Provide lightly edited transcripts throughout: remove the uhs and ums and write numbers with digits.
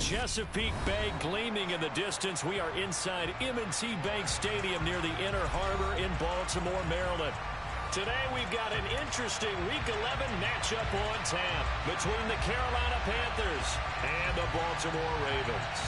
Chesapeake Bay gleaming in the distance. We are inside M&T Bank Stadium near the Inner Harbor in Baltimore, Maryland. Today we've got an interesting Week 11 matchup on tap between the Carolina Panthers and the Baltimore Ravens.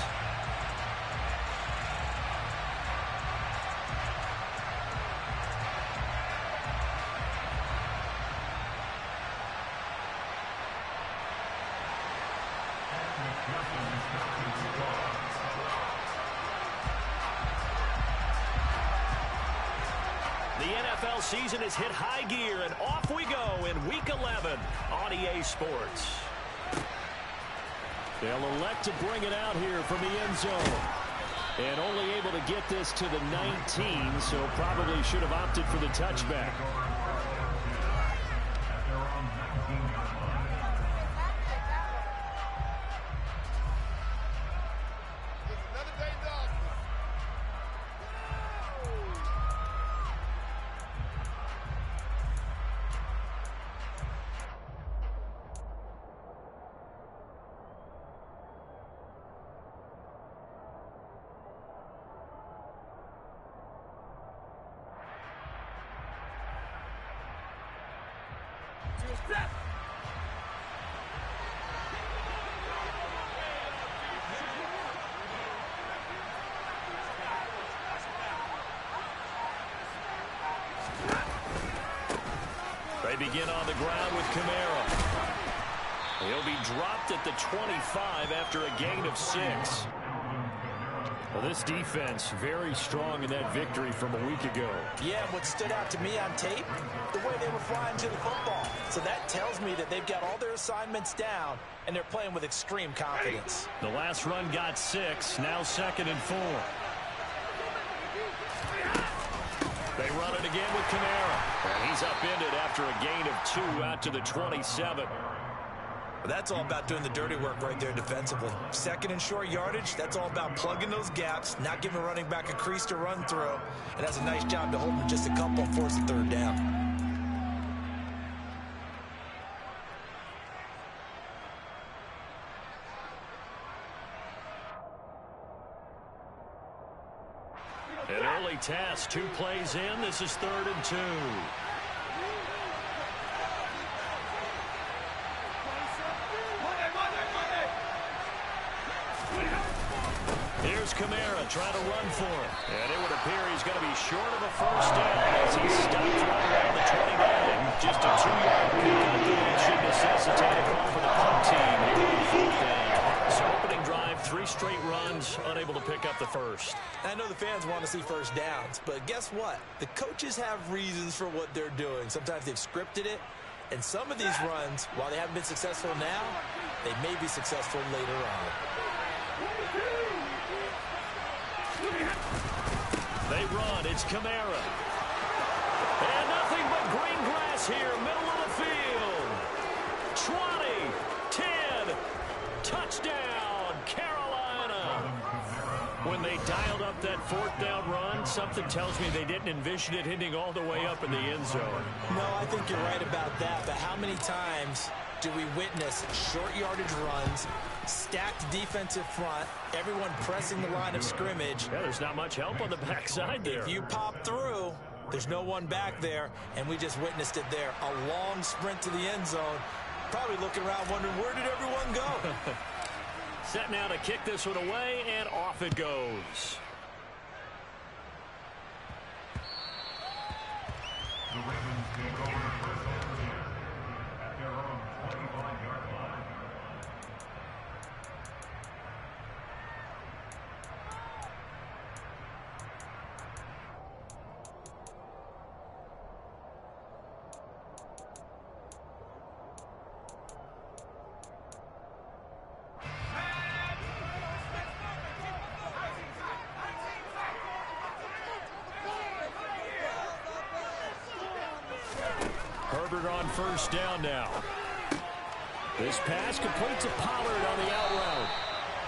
The NFL season has hit high gear, and off we go in Week 11 on EA Sports. They'll elect to bring it out here from the end zone. And only able to get this to the 19, so probably should have opted for the touchback. They begin on the ground with Kamara. He'll be dropped at the 25 after a gain of 6. Well, this defense very strong in that victory from a week ago. Yeah, what stood out to me on tape, the way they were flying to the football. So that tells me that they've got all their assignments down, and they're playing with extreme confidence. The last run got 6, now 2nd and 4. They run it again with Kamara. And he's upended after a gain of 2 out to the 27. That's all about doing the dirty work right there defensively. 2nd and short yardage, that's all about plugging those gaps, not giving a running back a crease to run through. And that's a nice job to hold him just a couple and force the 3rd down. An early test, 2 plays in. This is 3rd and 2. Here's Kamara trying to run for him. And it would appear he's going to be short of a 1st down as he's stopped right around the 29. Just a 2-yard pickup that should necessitate a call for the punt team here on 4th down. So opening drive, 3 straight runs, unable to pick up the 1st. I know the fans want to see 1st downs, but guess what? The coaches have reasons for what they're doing. Sometimes they've scripted it, and some of these runs, while they haven't been successful now, they may be successful later on. They run. It's Kamara. And nothing but green grass here, middle of the field. 20, 10, touchdown, Carolina. When they dialed up that 4th down run, something tells me they didn't envision it hitting all the way up in the end zone. No, I think you're right about that, but how many times do we witness short yardage runs, stacked defensive front, everyone pressing the line of scrimmage? Yeah, there's not much help on the backside there. If you pop through, there's no one back there, and we just witnessed it there. A long sprint to the end zone, probably looking around wondering, where did everyone go? Set now to kick this one away, and off it goes. The Ravens take over first down here at their own 25-yard line. Herbert on 1st down now. This pass completes to Pollard on the out route.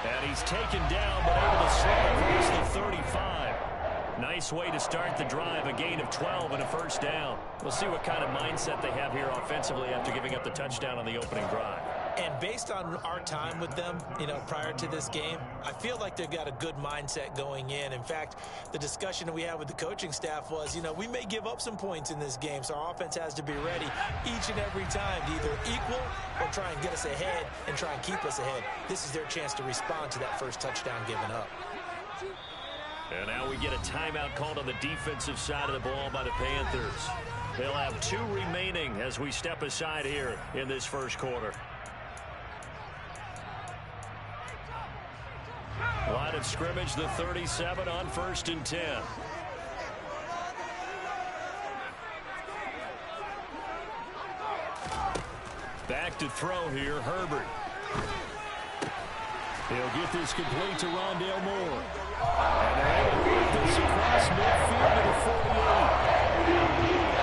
And he's taken down, but able to slip across the 35. Nice way to start the drive, a gain of 12 and a 1st down. We'll see what kind of mindset they have here offensively after giving up the touchdown on the opening drive. And based on our time with them, prior to this game, I feel like they've got a good mindset going in. In fact, the discussion that we had with the coaching staff was, we may give up some points in this game, so our offense has to be ready each and every time to either equal or try and get us ahead and try and keep us ahead. This is their chance to respond to that first touchdown given up. And now we get a timeout called on the defensive side of the ball by the Panthers. They'll have 2 remaining as we step aside here in this first quarter. Line of scrimmage, the 37 on 1st and 10. Back to throw here, Herbert. He'll get this complete to Rondale Moore. And they're able to get this across midfield to the 48.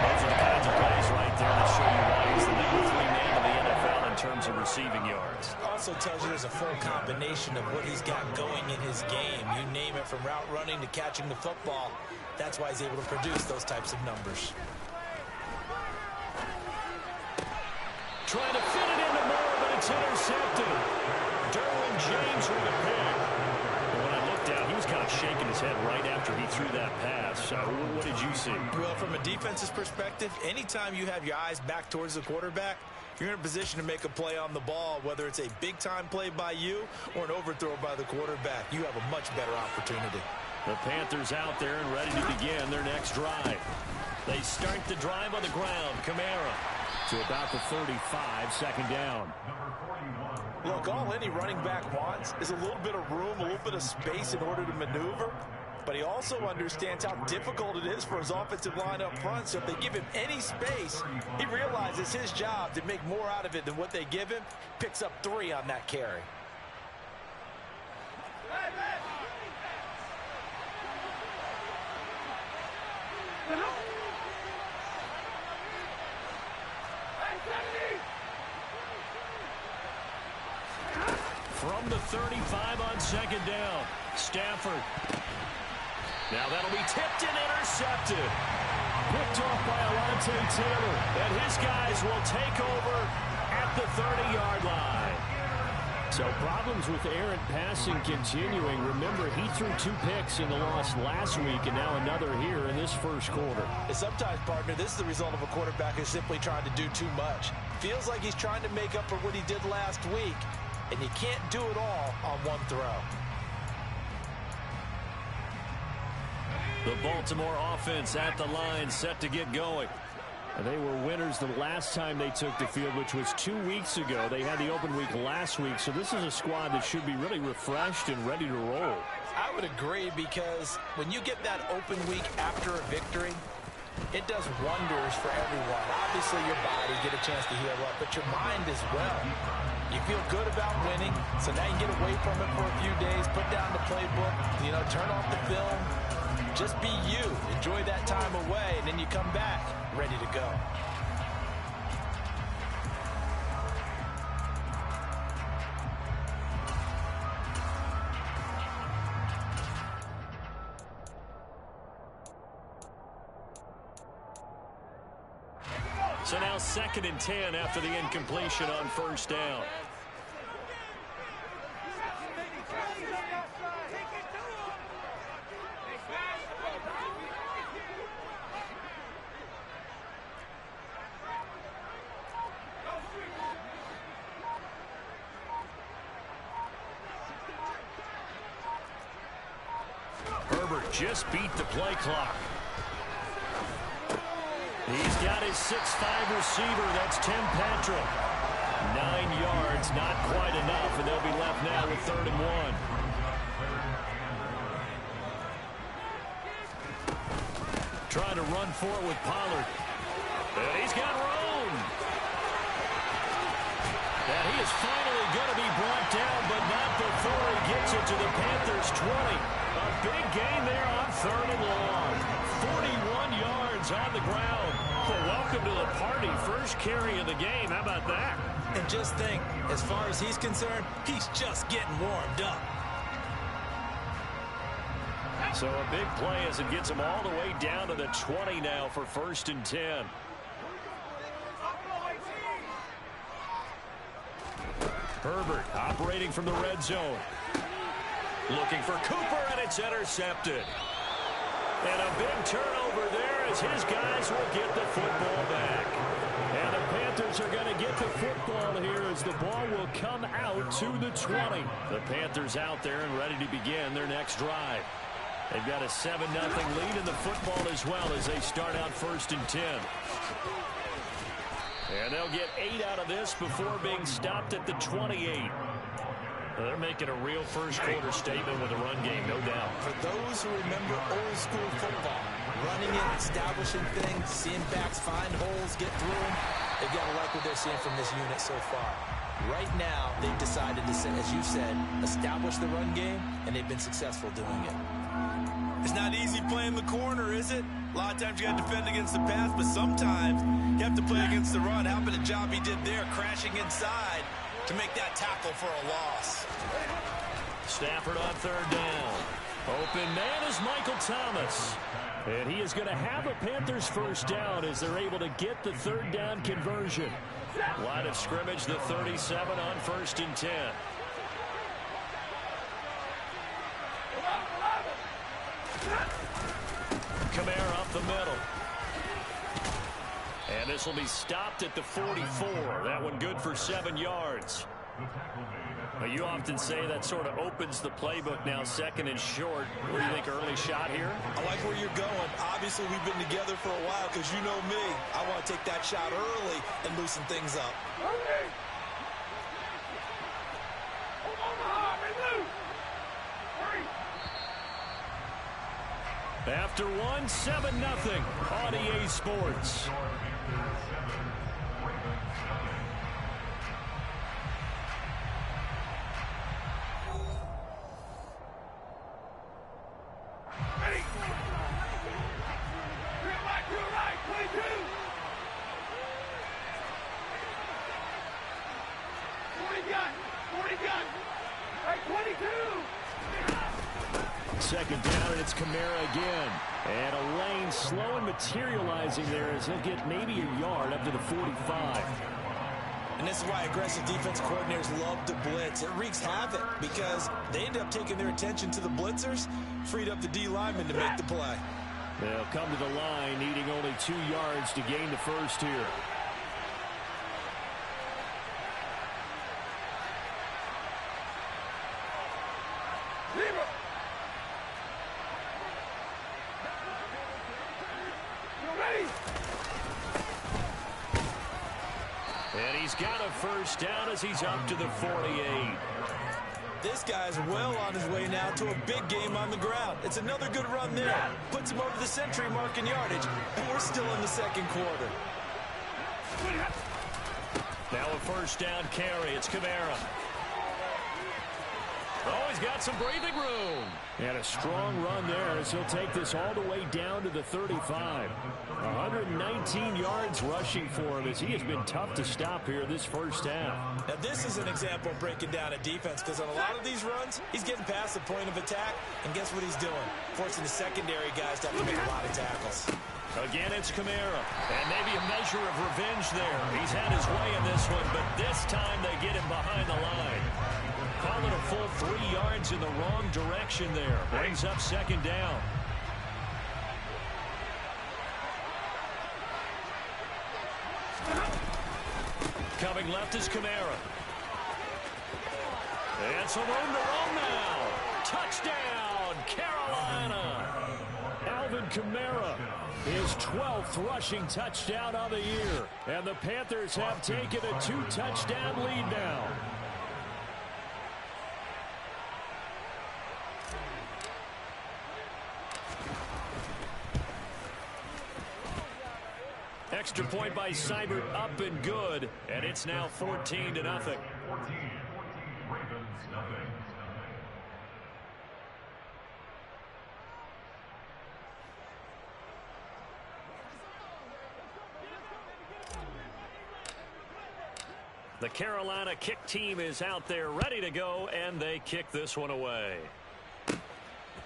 Those are the kinds of plays right there that show you why he's the number 3 man in the NFL in terms of receiving yards. Also tells you there's a full combination of what he's got going in his game. You name it, from route running to catching the football. That's why he's able to produce those types of numbers. Trying to fit it into Moore, but it's intercepted. Derwin James with a pick. When I looked out, he was kind of shaking his head right after he threw that pass. So what did you see? Well, from a defense's perspective, anytime you have your eyes back towards the quarterback, you're in a position to make a play on the ball, whether it's a big-time play by you or an overthrow by the quarterback. You have a much better opportunity. The Panthers out there and ready to begin their next drive. They start the drive on the ground. Kamara to about the 35, second down. Look, all any running back wants is a little bit of room, a little bit of space in order to maneuver. But he also understands how difficult it is for his offensive line up front. So if they give him any space, he realizes his job to make more out of it than what they give him. Picks up 3 on that carry. From the 35 on second down, Stafford. Now that'll be tipped and intercepted. Picked off by Alontae Taylor. And his guys will take over at the 30-yard line. So problems with errant passing continuing. Remember, he threw 2 picks in the loss last week and now another here in this first quarter. And sometimes, partner, this is the result of a quarterback who's simply trying to do too much. Feels like he's trying to make up for what he did last week, and you can't do it all on one throw. The Baltimore offense at the line, set to get going. And they were winners the last time they took the field, which was 2 weeks ago. They had the open week last week, so this is a squad that should be really refreshed and ready to roll. I would agree, because when you get that open week after a victory, it does wonders for everyone. Obviously, your body get a chance to heal up, but your mind as well. You feel good about winning, so now you get away from it for a few days, put down the playbook, turn off the film. Just be you. Enjoy that time away, and then you come back ready to go. So now 2nd and 10 after the incompletion on first down. Herbert just beat the play clock. He's got his 6'5" receiver. That's Tim Patrick. 9 yards, not quite enough, and they'll be left now with 3rd and 1. Trying to run for it with Pollard. And he's got room. And he is finally going to be brought down, but not before he gets it to the Panthers' 20. A big gain there on 3rd and long. 41 yards on the ground. Well, welcome to the party. First carry of the game. How about that? And just think, as far as he's concerned, he's just getting warmed up. So a big play as it gets him all the way down to the 20 now for 1st and 10. Herbert operating from the red zone. Looking for Cooper, and it's intercepted. And a big turnover there as his guys will get the football back. And the Panthers are going to get the football here as the ball will come out to the 20. The Panthers out there and ready to begin their next drive. They've got a 7-0 lead in the football as well as they start out 1st and 10. And they'll get 8 out of this before being stopped at the 28. They're making a real first-quarter statement with a run game, no doubt. For those who remember old-school football, running it, establishing things, seeing backs find holes, get through them, they've got to like what they're seeing from this unit so far. Right now, they've decided to, as you said, establish the run game, and they've been successful doing it. It's not easy playing the corner, is it? A lot of times you got to defend against the pass, but sometimes you have to play against the run. How about the job he did there, crashing inside to make that tackle for a loss. Stafford on 3rd down. Open man is Michael Thomas. And he is going to have a Panthers 1st down as they're able to get the 3rd down conversion. Line of scrimmage, the 37 on 1st and 10. Kamara up the middle. And this will be stopped at the 44. That one good for 7 yards. Well, you often say that sort of opens the playbook now, 2nd and short. What do you think, early shot here? I like where you're going. Obviously, we've been together for a while because you know me. I want to take that shot early and loosen things up. After 7-0 on EA Sports. Second down, and it's Kamara again. And a lane slow and materializing there as he'll get maybe a yard up to the 45. And this is why aggressive defense coordinators love to blitz. It wreaks havoc because they end up taking their attention to the blitzers, freed up the D lineman to make the play. They'll come to the line, needing only 2 yards to gain the first here. And he's got a first down as he's up to the 48. This guy's well on his way now to a big game on the ground. It's another good run there. Puts him over the century mark in yardage, and we're still in the 2nd quarter. Now a first down carry. It's Kamara. Oh, he's got some breathing room. And a strong run there as he'll take this all the way down to the 35. 119 yards rushing for him as he has been tough to stop here this first half. Now this is an example of breaking down a defense because on a lot of these runs, he's getting past the point of attack, and guess what he's doing? Forcing the secondary guys to have to make a lot of tackles. Again, it's Kamara, and maybe a measure of revenge there. He's had his way in this one, but this time they get him behind the line. Call it a full 3 yards in the wrong direction there. Brings up 2nd down. Coming left is Kamara. And some room to run now. Touchdown, Carolina. Alvin Kamara, his 12th rushing touchdown of the year. And the Panthers have taken a 2-touchdown lead now. Extra point by Seibert, up and good, and it's now 14-0. 14, Ravens, nothing. The Carolina kick team is out there ready to go, and they kick this one away.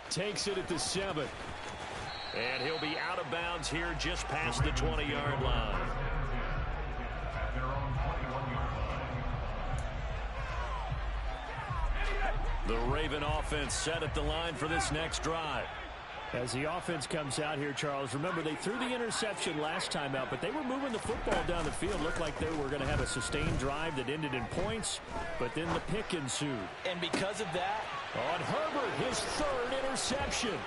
Takes it at the 7. And he'll be out of bounds here just past the 20-yard line. At their own 21-yard line. The Raven offense set at the line for this next drive. As the offense comes out here, Charles, remember they threw the interception last time out, but they were moving the football down the field. Looked like they were going to have a sustained drive that ended in points, but then the pick ensued. And because of that, on Herbert, his third interception.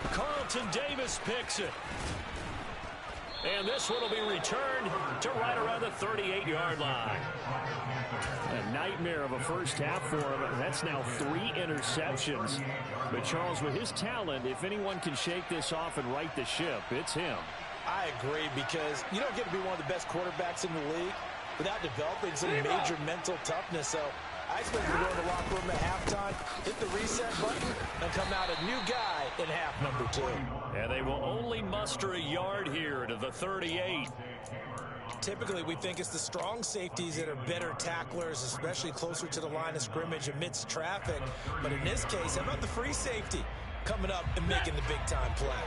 Carlton Davis picks it. And this one will be returned to right around the 38-yard line. A nightmare of a first half for him. That's now 3 interceptions. But Charles, with his talent, if anyone can shake this off and right the ship, it's him. I agree, because you don't get to be one of the best quarterbacks in the league without developing some major mental toughness. So I expect him to go in the locker room at halftime, hit the reset button, and come out a new guy in half number 2. And they will only muster a yard here to the 38. Typically, we think it's the strong safeties that are better tacklers, especially closer to the line of scrimmage amidst traffic. But in this case, how about the free safety coming up and making the big-time play?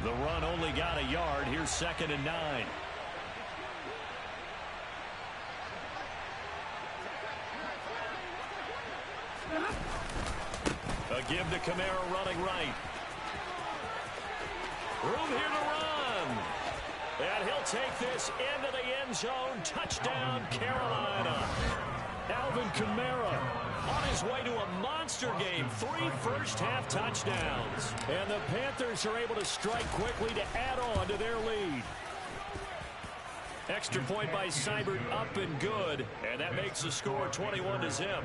The run only got a yard. Here's 2nd and 9. A give to Kamara running right. Room here to run. And he'll take this into the end zone. Touchdown, Carolina. Alvin Kamara on his way to a monster game. 3 first-half touchdowns. And the Panthers are able to strike quickly to add on to their lead. Extra point by Seibert up and good. And that makes the score 21-0.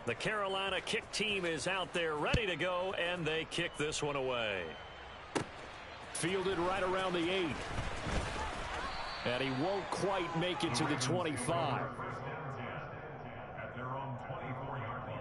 The Carolina kick team is out there ready to go, and they kick this one away. Fielded right around the 8. And he won't quite make it to the 25. At their own 24-yard line.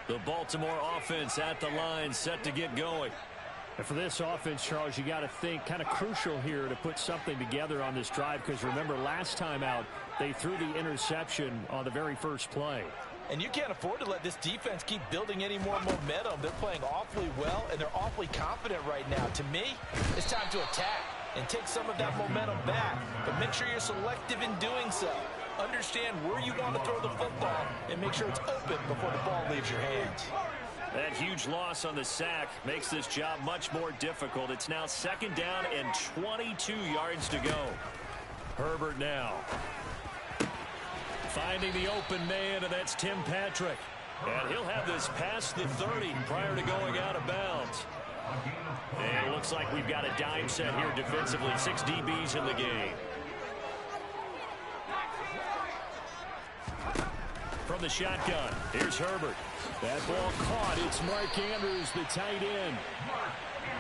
The Baltimore offense at the line, set to get going. And for this offense, Charles, you got to think kind of crucial here to put something together on this drive, because remember last time out they threw the interception on the very first play. And you can't afford to let this defense keep building any more momentum. They're playing awfully well, and they're awfully confident right now. To me, it's time to attack and take some of that momentum back. But make sure you're selective in doing so. Understand where you want to throw the football and make sure it's open before the ball leaves your hands. That huge loss on the sack makes this job much more difficult. It's now 2nd down and 22 yards to go. Herbert now finding the open man, and that's Tim Patrick. And he'll have this past the 30 prior to going out of bounds. And it looks like we've got a dime set here defensively. 6 DBs in the game. From the shotgun, here's Herbert. That ball caught. It's Mark Andrews, the tight end.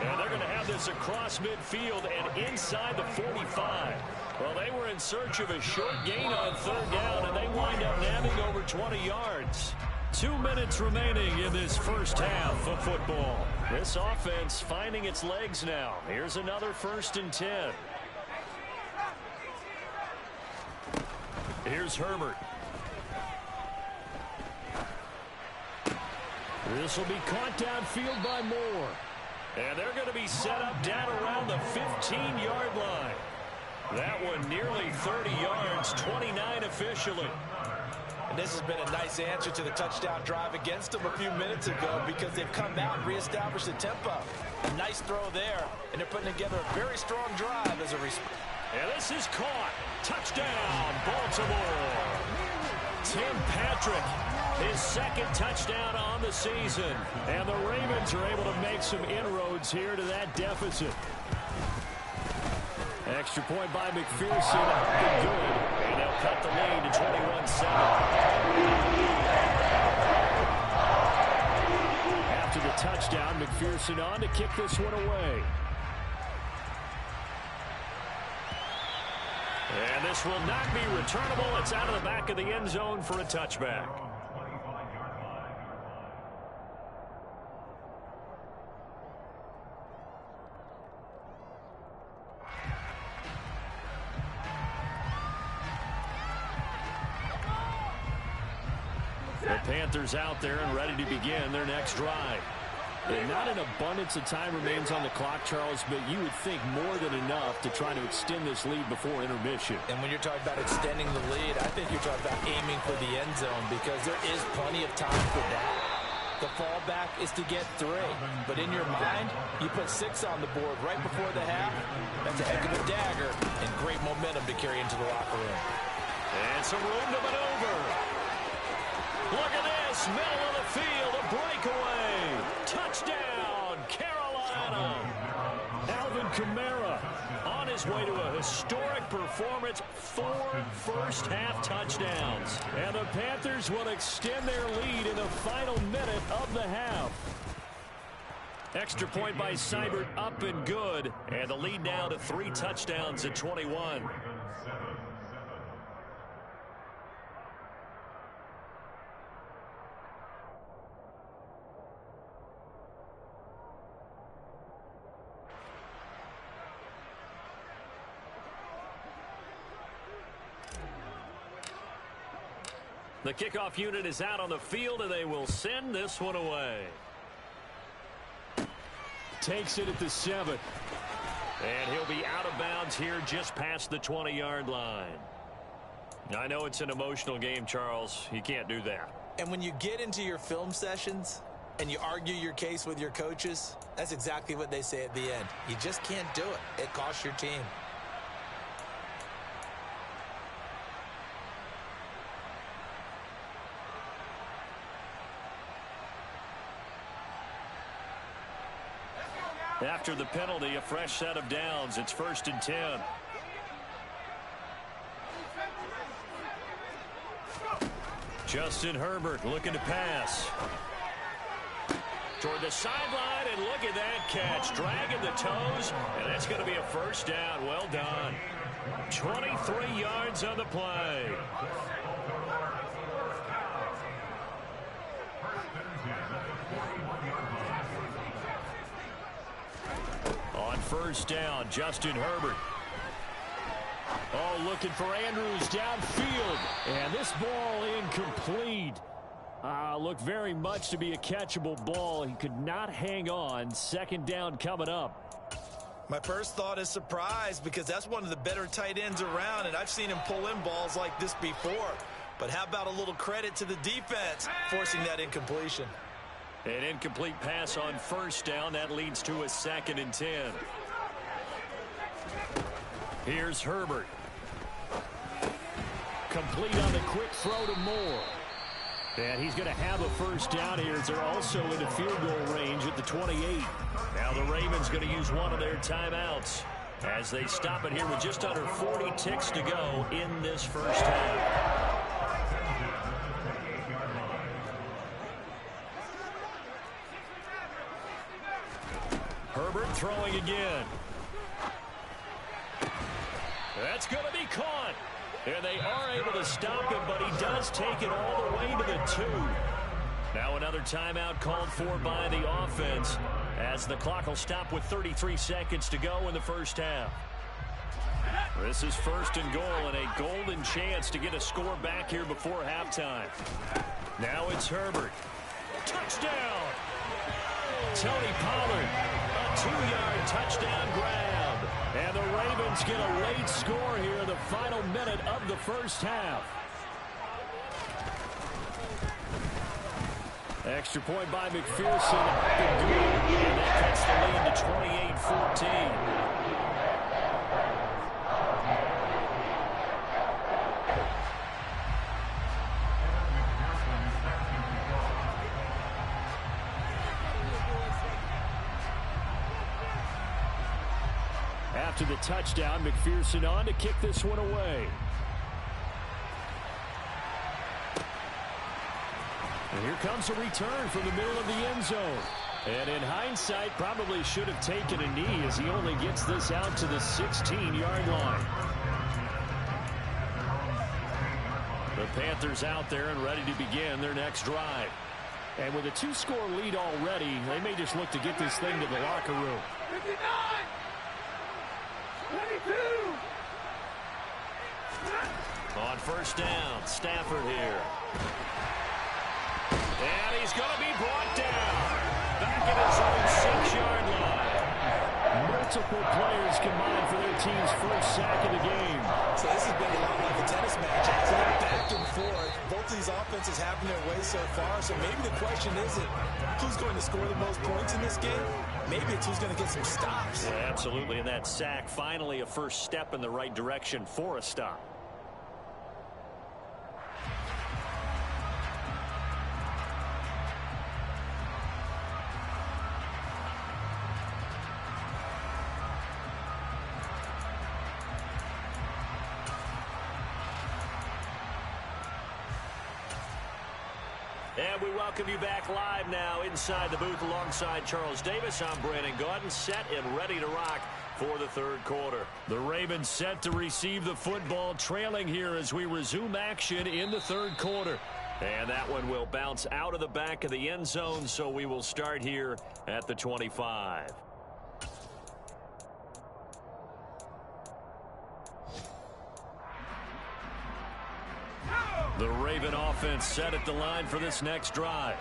And they're going to have this across midfield and inside the 45. Well, they were in search of a short gain on 3rd down, and they wind up nabbing over 20 yards. 2 minutes remaining in this first half of football. This offense finding its legs now. Here's another 1st and 10. Here's Herbert. This will be caught downfield by Moore. And they're going to be set up down around the 15-yard line. That one nearly 30 yards, 29 officially. And this has been a nice answer to the touchdown drive against them a few minutes ago, because they've come out and reestablished the tempo. A nice throw there, and they're putting together a very strong drive as a response. And this is caught. Touchdown, Baltimore. Tim Patrick, his 2nd touchdown on the season. And the Ravens are able to make some inroads here to that deficit. Extra point by McPherson. Good. And they'll cut the lead to 21-7. After the touchdown, McPherson on to kick this one away. And this will not be returnable. It's out of the back of the end zone for a touchback. The Panthers out there and ready to begin their next drive. And not an abundance of time remains on the clock, Charles, but you would think more than enough to try to extend this lead before intermission. And when you're talking about extending the lead, I think you're talking about aiming for the end zone because there is plenty of time for that. The fallback is to get 3. But in your mind, you put 6 on the board right before the half. That's a heck of a dagger and great momentum to carry into the locker room. And some room to maneuver. Look at this, middle of the field, a breakaway. Touchdown, Carolina. Alvin Kamara On his way to a historic performance, 4 first-half touchdowns. And the Panthers will extend their lead in the final minute of the half. Extra point by Seibert, up and good. And the lead now to 3 touchdowns at 21. The kickoff unit is out on the field, and they will send this one away. Takes it at the 7. And he'll be out of bounds here just past the 20-yard line. I know it's an emotional game, Charles. You can't do that. And when you get into your film sessions and you argue your case with your coaches, that's exactly what they say at the end. You just can't do it. It costs your team. After the penalty, a fresh set of downs. It's 1st and 10. Justin Herbert looking to pass. Toward the sideline, and look at that catch. Dragging the toes, and that's going to be a first down. Well done. 23 yards on the play. On 1st down, Justin Herbert. Oh, looking for Andrews downfield. And this ball incomplete. Looked very much to be a catchable ball. He could not hang on. 2nd down coming up. My first thought is surprise because that's one of the better tight ends around, and I've seen him pull in balls like this before. But how about a little credit to the defense forcing that incompletion? An incomplete pass on 1st down. That leads to a 2nd and 10. Here's Herbert. Complete on the quick throw to Moore. And he's going to have a first down here as they're also in the field goal range at the 28. Now the Ravens going to use one of their timeouts as they stop it here with just under 40 ticks to go in this first half. Herbert throwing again. That's going to be caught. And they are able to stop him, but he does take it all the way to the 2. Now another timeout called for by the offense as the clock will stop with 33 seconds to go in the first half. This is 1st and goal and a golden chance to get a score back here before halftime. Now it's Herbert. Touchdown! Tony Pollard, a 2-yard touchdown grab. And the Ravens get a late score here in the final minute of the first half. Extra point by McPherson. And that cuts the lead to 28-14. After the touchdown, McPherson on to kick this one away. And here comes a return from the middle of the end zone. And in hindsight, probably should have taken a knee as he only gets this out to the 16-yard line. The Panthers out there and ready to begin their next drive. And with a 2-score lead already, they may just look to get this thing to the locker room. 59! 22! On first down, Stafford here. And he's going to be brought down. Back at his own 6-yard line. Multiple players combined for their team's first sack of the game. So this has been a lot like a tennis match. It's back and forth. Both of these offenses having their way so far. So maybe the question isn't who's going to score the most points in this game. Maybe it's who's going to get some stops. Yeah, absolutely. And that sack, finally a first step in the right direction for a stop. And we welcome you back live now inside the booth alongside Charles Davis. I'm Brandon Gaudin, set and ready to rock for the third quarter. The Ravens set to receive the football, trailing here as we resume action in the third quarter. And that one will bounce out of the back of the end zone, so we will start here at the 25. The Raven offense set at the line for this next drive.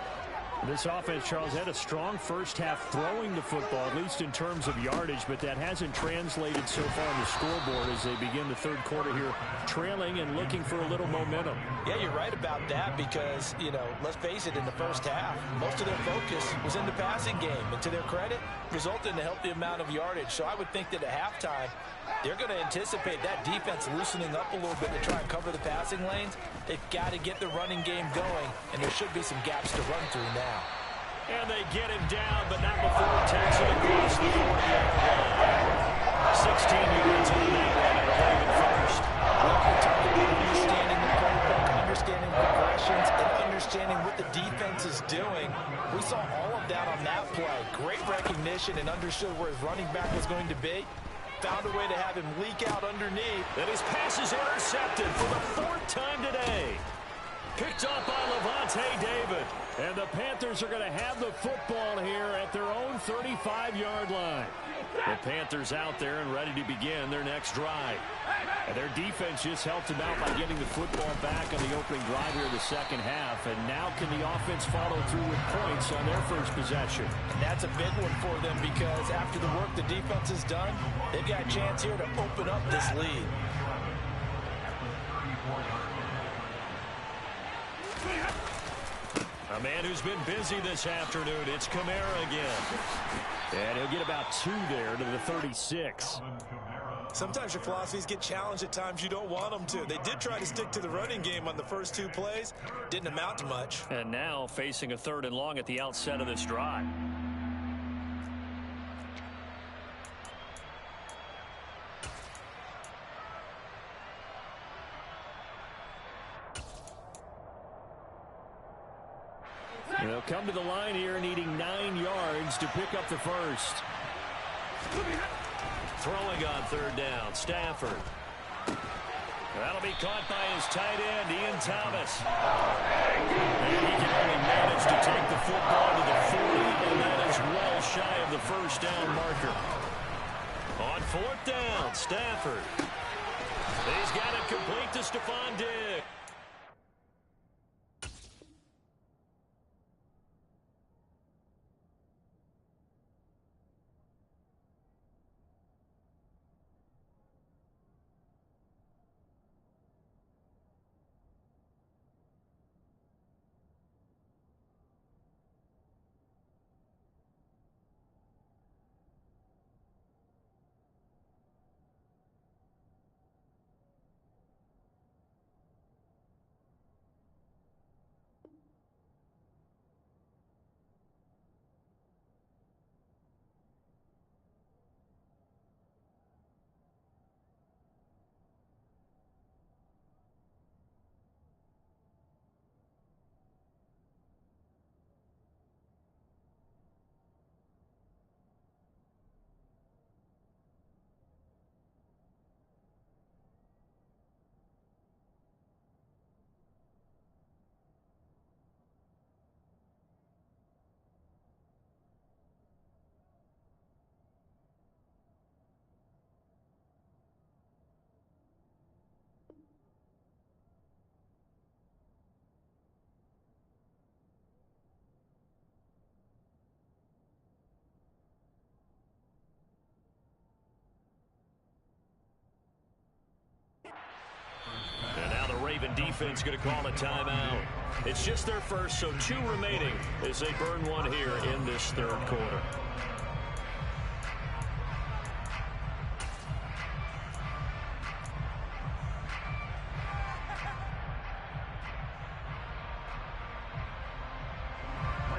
This offense, Charles, had a strong first half throwing the football, at least in terms of yardage, but that hasn't translated so far on the scoreboard as they begin the third quarter here, trailing and looking for a little momentum. Yeah, you're right about that because, let's face it, in the first half, most of their focus was in the passing game. And to their credit, resulted in a healthy amount of yardage. So I would think that at halftime, they're going to anticipate that defense loosening up a little bit to try and cover the passing lanes. They've got to get the running game going, and there should be some gaps to run through now. And they get him down, but not before it takes him across the 40-yard line. 16 yards on that one, and a Raven first. Well, you're talking about understanding the playbook, understanding progressions, and understanding what the defense is doing. We saw all of that on that play. Great recognition and understood where his running back was going to be. Found a way to have him leak out underneath. And his pass is intercepted for the 4th time today. Picked up by Lavonte David. And the Panthers are going to have the football here at their own 35-yard line. The Panthers out there and ready to begin their next drive. And their defense just helped them out by getting the football back on the opening drive here in the second half. And now can the offense follow through with points on their first possession? And that's a big one for them because after the work the defense has done, they've got a chance here to open up this lead. A man who's been busy this afternoon, it's Kamara again. And he'll get about 2 there to the 36. Sometimes your philosophies get challenged at times you don't want them to. They did try to stick to the running game on the first 2 plays. Didn't amount to much. And now facing a 3rd and long at the outset of this drive. They'll come to the line here needing 9 yards to pick up the first. Throwing on 3rd down, Stafford. That'll be caught by his tight end, Ian Thomas. And he can only manage to take the football to the 40, and that is well shy of the first down marker. On 4th down, Stafford. He's got it complete to Stephon Diggs. and defense going to call a timeout. It's just their first, so 2 remaining as they burn one here in this third quarter.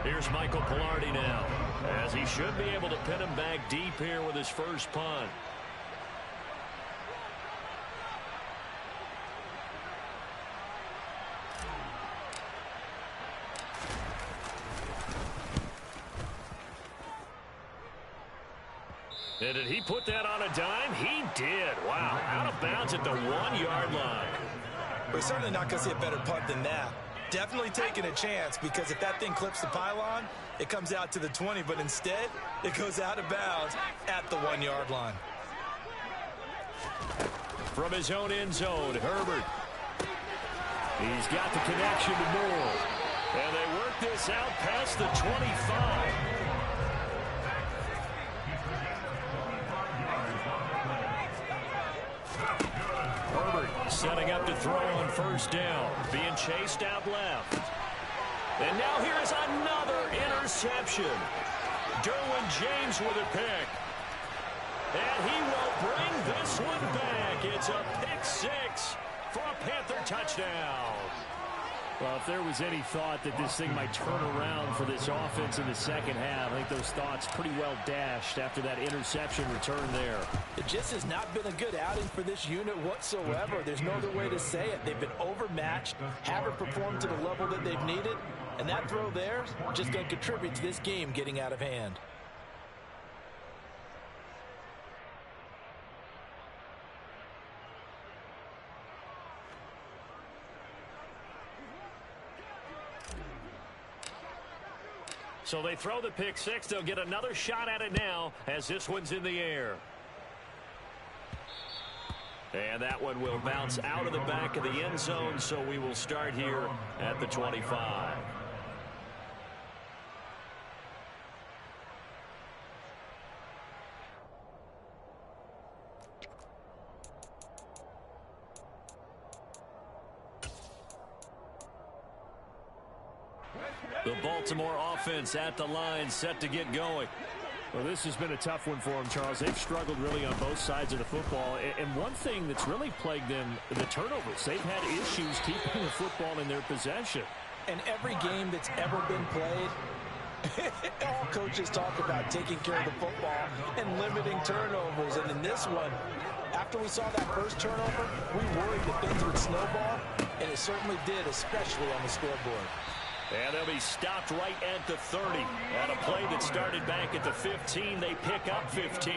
Here's Michael Palardy now, as he should be able to pin him back deep here with his first punt. And did he put that on a dime? He did. Wow, out of bounds at the 1-yard line. We're certainly not going to see a better punt than that. Definitely taking a chance, because if that thing clips the pylon, it comes out to the 20, but instead it goes out of bounds at the 1-yard line. From his own end zone, Herbert. He's got the connection to Moore. And they work this out past the 25. Setting up to throw on first down. Being chased out left. And now here is another interception. Derwin James with a pick. And he will bring this one back. It's a pick 6 for a Panther touchdown. Well, if there was any thought that this thing might turn around for this offense in the second half, I think those thoughts pretty well dashed after that interception return there. It just has not been a good outing for this unit whatsoever. There's no other way to say it. They've been overmatched, haven't performed to the level that they've needed, and that throw there is just going to contribute to this game getting out of hand. So they throw the pick 6. They'll get another shot at it now as this one's in the air. And that one will bounce out of the back of the end zone, so we will start here at the 25. The Baltimore offense at the line, set to get going. Well, this has been a tough one for them, Charles. They've struggled really on both sides of the football. And one thing that's really plagued them, the turnovers. They've had issues keeping the football in their possession. And every game that's ever been played, all coaches talk about taking care of the football and limiting turnovers. And in this one, after we saw that first turnover, we worried that things would snowball, and it certainly did, especially on the scoreboard. And they'll be stopped right at the 30. On a play that started back at the 15, they pick up 15.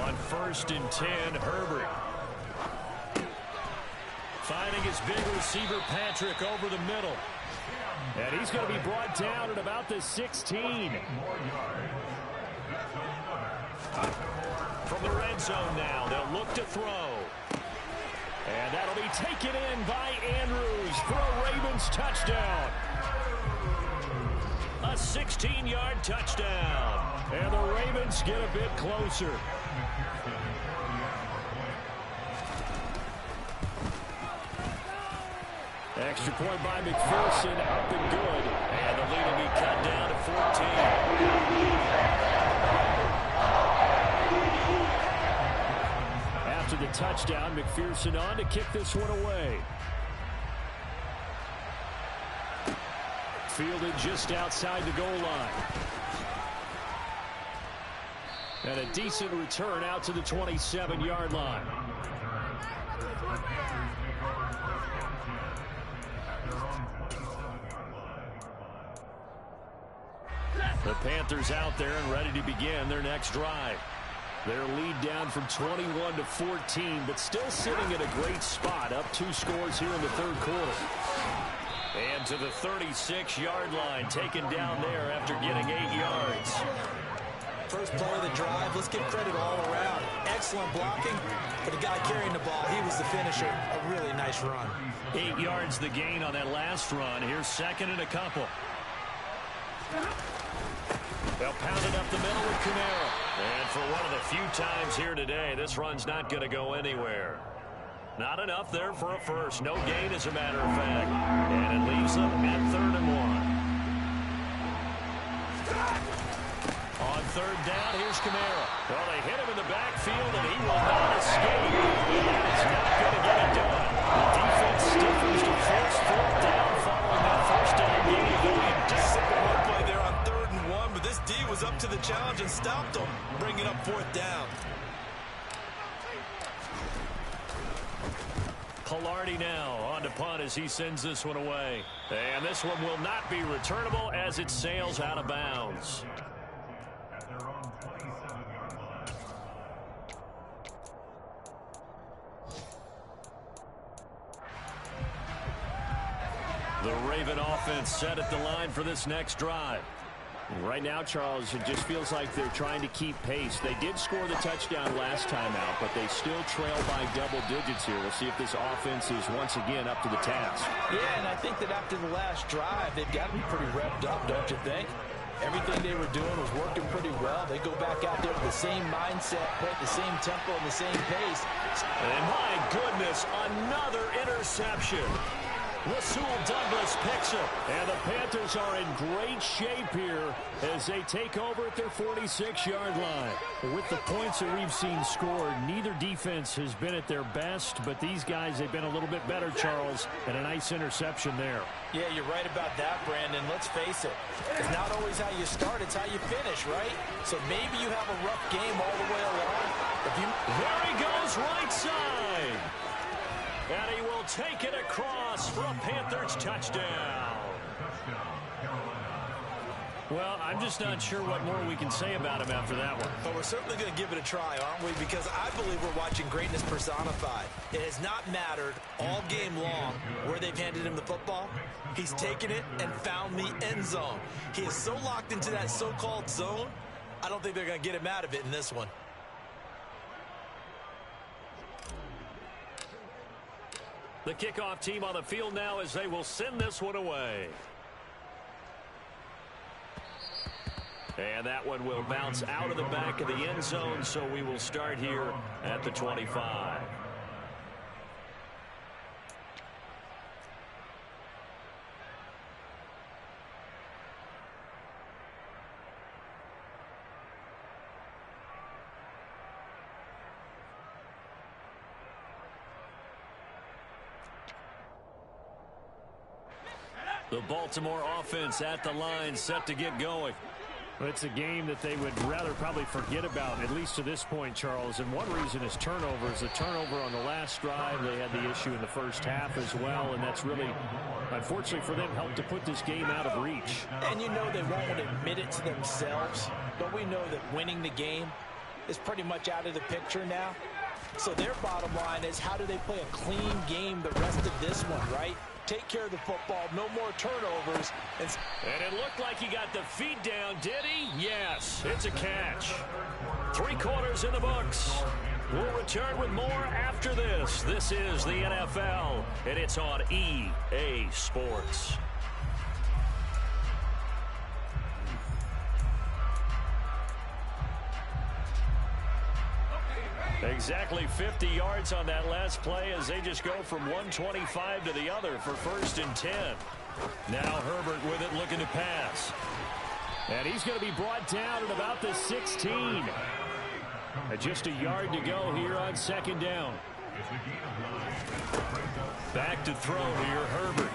On 1st and 10, Herbert. Finding his big receiver, Patrick, over the middle. And he's going to be brought down at about the 16. From the red zone now, they'll look to throw. And that'll be taken in by Andrews for a Ravens touchdown. A 16-yard touchdown. And the Ravens get a bit closer. Extra point by McPherson, up and good. And the lead will be cut down to 14. After the touchdown, McPherson on to kick this one away. Fielded just outside the goal line. And a decent return out to the 27-yard line. The Panthers out there and ready to begin their next drive. Their lead down from 21 to 14, but still sitting at a great spot, up 2 scores here in the third quarter. And to the 36-yard line, taken down there after getting 8 yards. First play of the drive, let's give credit all around. Excellent blocking, but the guy carrying the ball, he was the finisher. A really nice run. 8 yards the gain on that last run. Here's 2nd and a couple. They'll pound it up the middle with Kamara. And for one of the few times here today, this run's not going to go anywhere. Not enough there for a first. No gain, as a matter of fact. And it leaves them at 3rd and 1. On 3rd down, here's Kamara. Well, they hit him in the backfield, and he will not escape. And it's not going to get it done. The defense stiffens to force 4th down following that first down gain. Just simple one play there on 3rd and 1, but this D was up to the challenge and stopped him, bringing up 4th down. Palardy now on to punt as he sends this one away. And this one will not be returnable as it sails out of bounds. At their own 27-yard line. The Raven offense set at the line for this next drive. Right now, Charles, it just feels like they're trying to keep pace. They did score the touchdown last time out, but they still trail by double digits here. We'll see if this offense is once again up to the task. Yeah, and I think that after the last drive, they've got to be pretty revved up, don't you think? Everything they were doing was working pretty well. They go back out there with the same mindset, play at the same tempo and the same pace. And my goodness, another interception. Rasul Douglas picks it. And the Panthers are in great shape here as they take over at their 46-yard line. With the points that we've seen scored, neither defense has been at their best, but these guys, they've been a little bit better, Charles, and a nice interception there. Yeah, you're right about that, Brandon. Let's face it. It's not always how you start, it's how you finish, right? So maybe you have a rough game all the way along. There he goes, right side. And he will take it across for a Panthers touchdown. Well, I'm just not sure what more we can say about him after that one. But we're certainly going to give it a try, aren't we? Because I believe we're watching greatness personified. It has not mattered all game long where they've handed him the football. He's taken it and found the end zone. He is so locked into that so-called zone, I don't think they're going to get him out of it in this one. The kickoff team on the field now as they will send this one away. And that one will bounce out of the back of the end zone, so we will start here at the 25. The Baltimore offense at the line, set to get going. Well, it's a game that they would rather probably forget about, at least to this point, Charles. And one reason is turnovers. A turnover on the last drive. They had the issue in the first half as well, and that's really, unfortunately for them, helped to put this game out of reach. And you know they won't admit it to themselves, but we know that winning the game is pretty much out of the picture now. So their bottom line is, how do they play a clean game the rest of this one, right? Take care of the football, no more turnovers. And it looked like he got the feet down, did he? Yes, it's a catch. 3 quarters in the books. We'll return with more after this. This is the NFL, and it's on EA Sports. Exactly 50 yards on that last play as they just go from 125 to the other for 1st and 10. Now Herbert with it, looking to pass. And he's going to be brought down at about the 16. Just a yard to go here on 2nd down. Back to throw here, Herbert.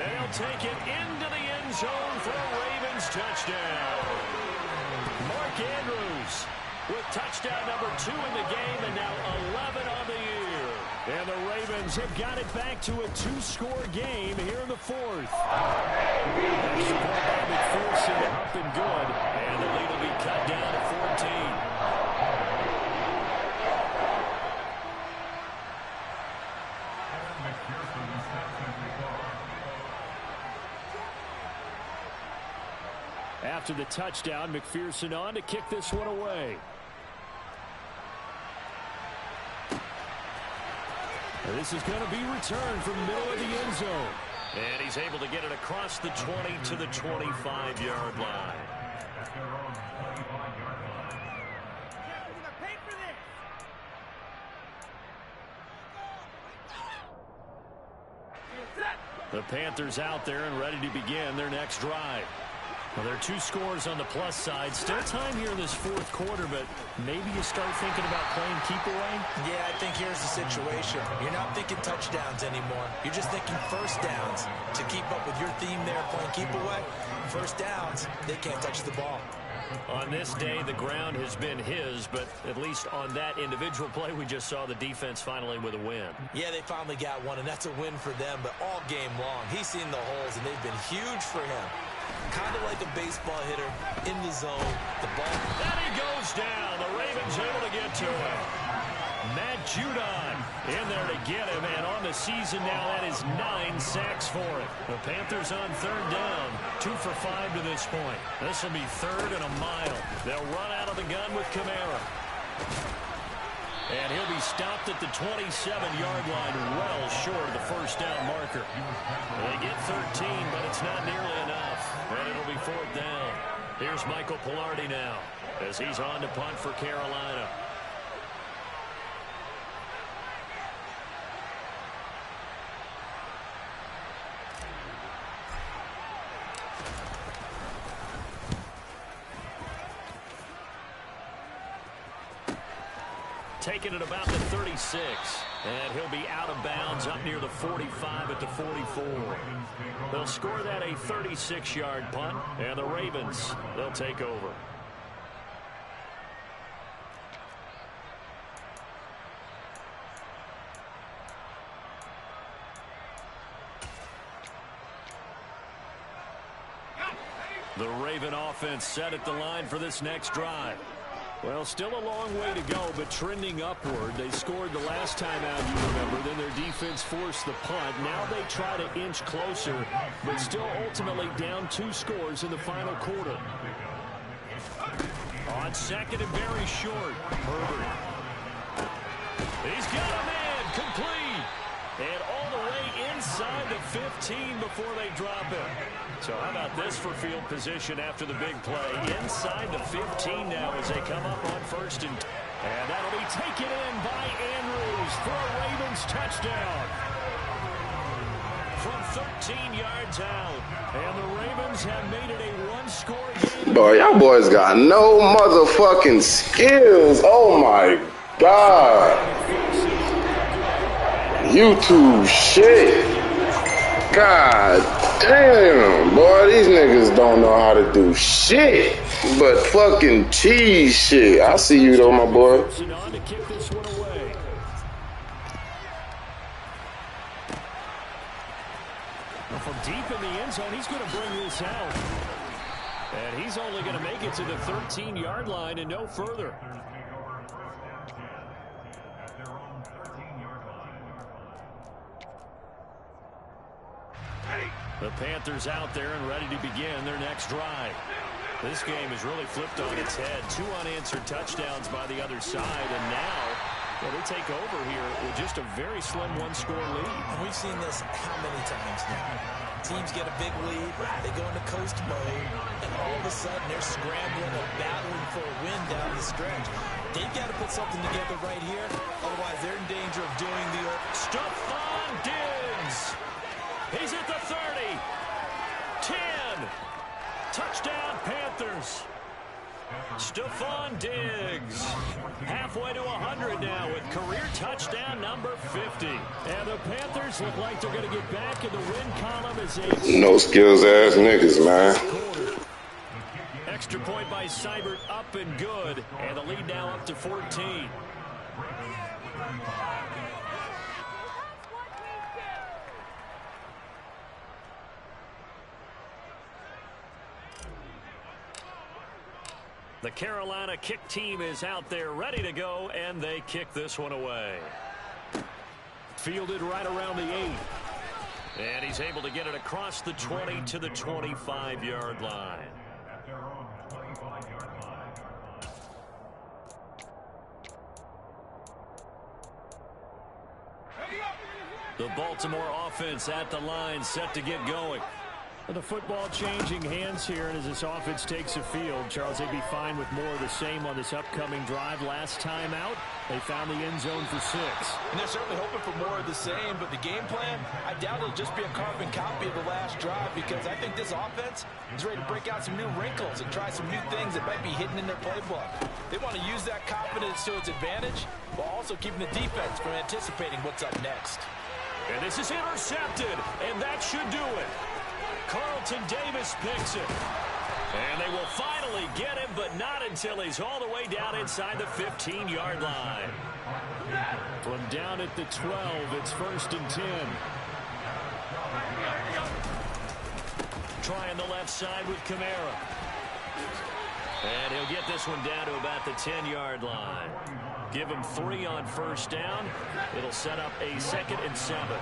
And he'll take it into the end zone for a Ravens touchdown. Mark Andrews with touchdown number 2 in the game, and now 11 on the year. And the Ravens have got it back to a 2-score game here in the 4th. Next support by McPherson, up and good. And the lead will be cut down to 14. After the touchdown, McPherson on to kick this one away. And this is going to be returned from the middle of the end zone. And he's able to get it across the 20 to the 25-yard line. The Panthers out there and ready to begin their next drive. Well, there are 2 scores on the plus side. Still time here in this fourth quarter, but maybe you start thinking about playing keep away? Yeah, I think here's the situation. You're not thinking touchdowns anymore. You're just thinking first downs. To keep up with your theme there, playing keep away, first downs, they can't touch the ball. On this day, the ground has been his, but at least on that individual play, we just saw the defense finally with a win. Yeah, they finally got one, and that's a win for them, but all game long, he's seen the holes, and they've been huge for him. Kind of like a baseball hitter in the zone. The ball. And he goes down. The Ravens able to get to him. Matt Judon in there to get him, and on the season now, that is 9 sacks for him. The Panthers on third down, 2 for 5 to this point. This will be 3rd and a mile. They'll run out of the gun with Kamara. And he'll be stopped at the 27-yard line, well short of the first down marker. They get 13, but it's not nearly enough. And it'll be 4th down. Here's Michael Pilardi now as he's on to punt for Carolina. Taking it about the 36. And he'll be out of bounds up near the 45 at the 44. They'll score that a 36-yard punt. And the Ravens, they'll take over. The Raven offense set at the line for this next drive. Well, still a long way to go, but trending upward. They scored the last time out, you remember. Then their defense forced the punt. Now they try to inch closer, but still ultimately down 2 scores in the final quarter. On second and very short, Herbert. He's got a man, complete. And all the way inside the 15 before they drop him. So how about this for field position after the big play? Inside the 15 now as they come up on 1st and that'll be taken in by Andrews for a Ravens touchdown. From 13 yards out. And the Ravens have made it a 1-score game. Boy, y'all boys got no motherfucking skills. Oh my God. YouTube shit. God damn, boy, these niggas don't know how to do shit but fucking cheese shit. I see you though, my boy. From deep in the end zone, he's going to bring this out. And he's only going to make it to the 13-yard line and no further. The Panthers out there and ready to begin their next drive. This game has really flipped on its head. 2 unanswered touchdowns by the other side, and now, well, they take over here with just a very slim 1-score lead. And we've seen this how many times now? Teams get a big lead, they go into coast mode, and all of a sudden they're scrambling and battling for a win down the stretch. They've got to put something together right here, otherwise they're in danger of doing the Stephon Diggs. He's at the 30. 10. Touchdown, Panthers. Stephon Diggs. Halfway to 100 now with career touchdown number 50. And the Panthers look like they're going to get back in the win column as they... No skills ass niggas, man. Extra point by Seibert up and good. And the lead now up to 14. The Carolina kick team is out there ready to go, and they kick this one away. Fielded right around the 8. And he's able to get it across the 20 to the 25-yard line. The Baltimore offense at the line, set to get going. The football changing hands here, and as this offense takes the field, Charles, they'd be fine with more of the same on this upcoming drive. Last time out, they found the end zone for 6. And they're certainly hoping for more of the same, but the game plan, I doubt it'll just be a carbon copy of the last drive, because I think this offense is ready to break out some new wrinkles and try some new things that might be hidden in their playbook. They want to use that confidence to its advantage, while also keeping the defense from anticipating what's up next. And this is intercepted, and that should do it. Carlton Davis picks it. And they will finally get him, but not until he's all the way down inside the 15-yard line. From down at the 12, it's 1st and 10. Trying the left side with Kamara. And he'll get this one down to about the 10-yard line. Give him 3 on 1st down. It'll set up a 2nd and 7.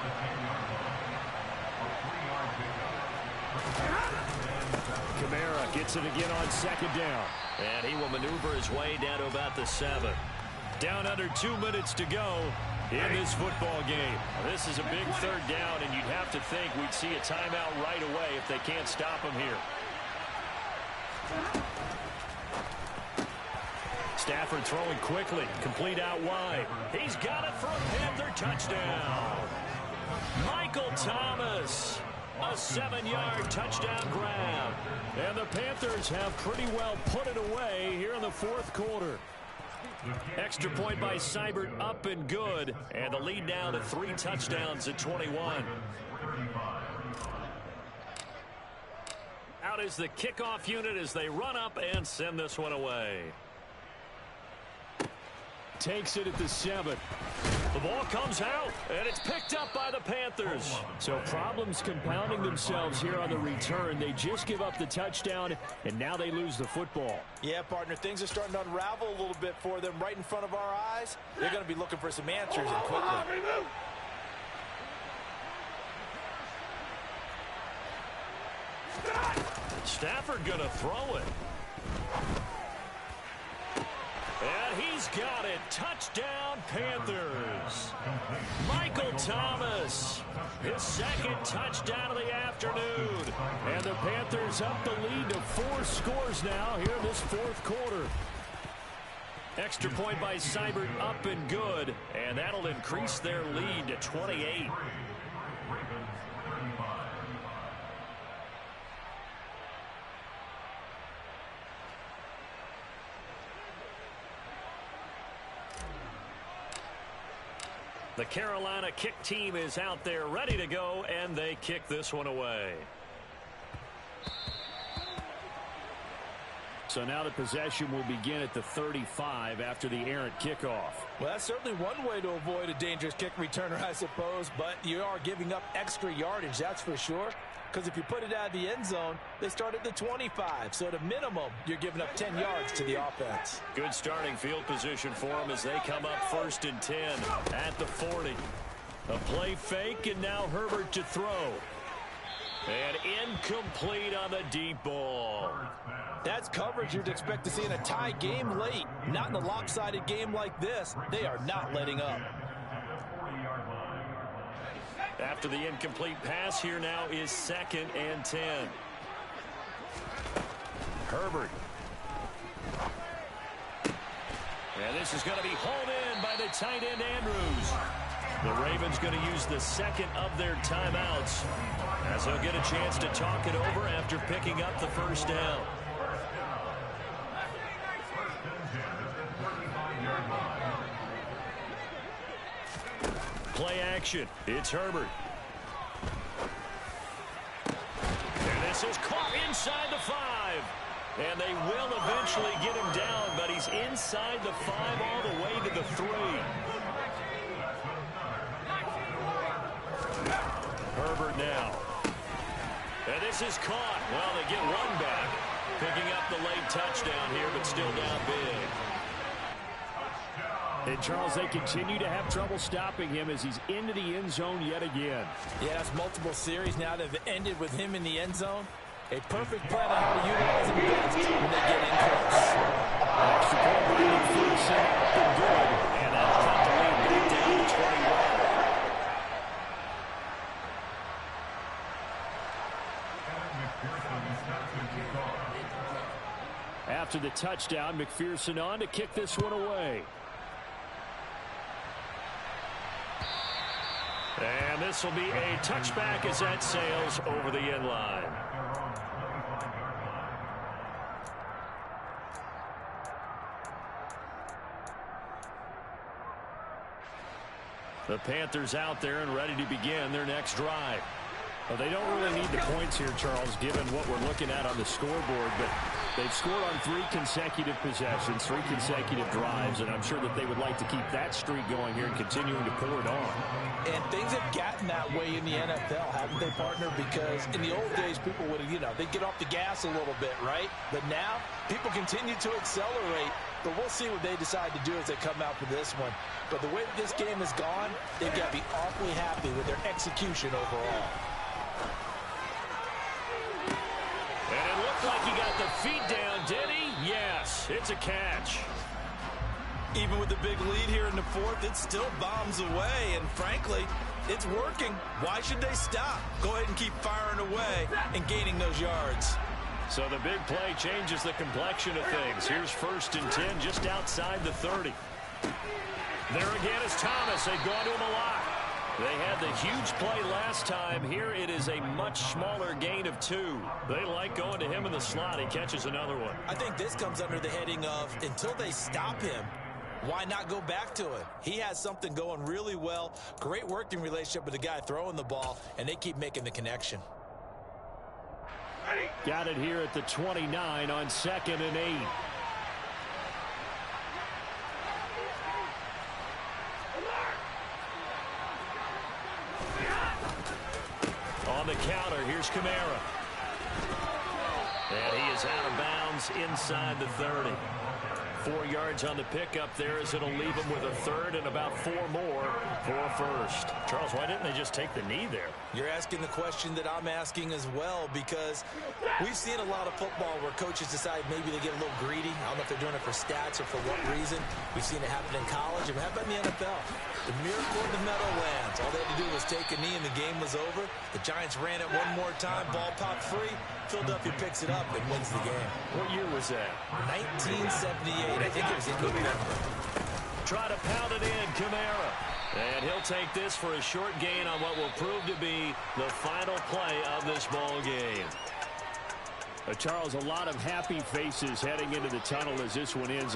Kamara gets it again on 2nd down. And he will maneuver his way down to about the 7. Down under 2 minutes to go in this football game. Now, this is a big 3rd down, and you'd have to think we'd see a timeout right away if they can't stop him here. Stafford throwing quickly, complete out wide. He's got it for a Panther touchdown. Michael Thomas, a 7-yard touchdown grab. And the Panthers have pretty well put it away here in the 4th quarter. Extra point by Seibert, up and good. And the lead now to 3 touchdowns at 21. Out is the kickoff unit as they run up and send this one away. Takes it at the 7. The ball comes out, and it's picked up by the Panthers. So problems compounding themselves here on the return. They just give up the touchdown, and now they lose the football. Yeah, partner, things are starting to unravel a little bit for them right in front of our eyes. They're going to be looking for some answers, and quickly. Stafford going to throw it. And he's got it. Touchdown, Panthers. Michael Thomas, his 2nd touchdown of the afternoon. And the Panthers up the lead to 4 scores now here in this 4th quarter. Extra point by Seibert, up and good. And that'll increase their lead to 28. The Carolina kick team is out there ready to go, and they kick this one away. So now the possession will begin at the 35 after the errant kickoff. Well, that's certainly one way to avoid a dangerous kick returner, I suppose, but you are giving up extra yardage, that's for sure. Because if you put it out of the end zone, they start at the 25. So at a minimum, you're giving up 10 yards to the offense. Good starting field position for them as they come up 1st and 10 at the 40. A play fake, and now Herbert to throw. And incomplete on the deep ball. That's coverage you'd expect to see in a tie game late. Not in a lopsided game like this. They are not letting up. After the incomplete pass, here now is 2nd and 10. Herbert. And this is going to be hauled in by the tight end Andrews. The Ravens going to use the 2nd of their timeouts as they'll get a chance to talk it over after picking up the 1st down. Play action. It's Herbert. And this is caught inside the 5. And they will eventually get him down, but he's inside the 5 all the way to the 3. Herbert now. And this is caught. Well, they get one back. Picking up the late touchdown here, but still down big. And, Charles, they continue to have trouble stopping him as he's into the end zone yet again. Yeah, that's multiple series now that have ended with him in the end zone. A perfect plan on how to utilize him best when they get in close. Extra point by McPherson, up and good. And that'll cut the lead back down to 21. the touchdown. McPherson on to kick this one away. And this will be a touchback as that sails over the end line. The Panthers out there and ready to begin their next drive. Well, they don't really need the points here, Charles, given what we're looking at on the scoreboard, but they've scored on 3 consecutive possessions, 3 consecutive drives, and I'm sure that they would like to keep that streak going here and continuing to pour it on. And things have gotten that way in the NFL, haven't they, partner? Because in the old days, people would have, they'd get off the gas a little bit, right? But now, people continue to accelerate, but we'll see what they decide to do as they come out for this one. But the way that this game has gone, they've got to be awfully happy with their execution overall. And it looked like he got the feet down, did he? Yes, it's a catch. Even with the big lead here in the fourth, it still bombs away, and frankly, it's working. Why should they stop? Go ahead and keep firing away and gaining those yards. So the big play changes the complexion of things. Here's 1st and 10 just outside the 30. There again is Thomas. They've gone to him a lot. They had the huge play last time. Here it is a much smaller gain of 2. They like going to him in the slot. He catches another one. I think this comes under the heading of until they stop him, why not go back to it? He has something going really well. Great working relationship with the guy throwing the ball, and they keep making the connection. Got it here at the 29 on 2nd and 8. On the counter, here's Kamara. And he is out of bounds inside the 30. 4 yards on the pickup there as it'll leave him with a 3rd and about 4 more for a 1st. Charles, why didn't they just take the knee there? You're asking the question that I'm asking as well, because we've seen a lot of football where coaches decide maybe they get a little greedy. I don't know if they're doing it for stats or for what reason. We've seen it happen in college. It happened in the NFL. The miracle of the Meadowlands. All they had to do was take a knee and the game was over. The Giants ran it one more time. Ball popped free. Philadelphia picks it up and wins the game. What year was that? 1978. I think it was in November. Try to pound it in, Kamara. And he'll take this for a short gain on what will prove to be the final play of this ball game. Charles, a lot of happy faces heading into the tunnel as this one ends.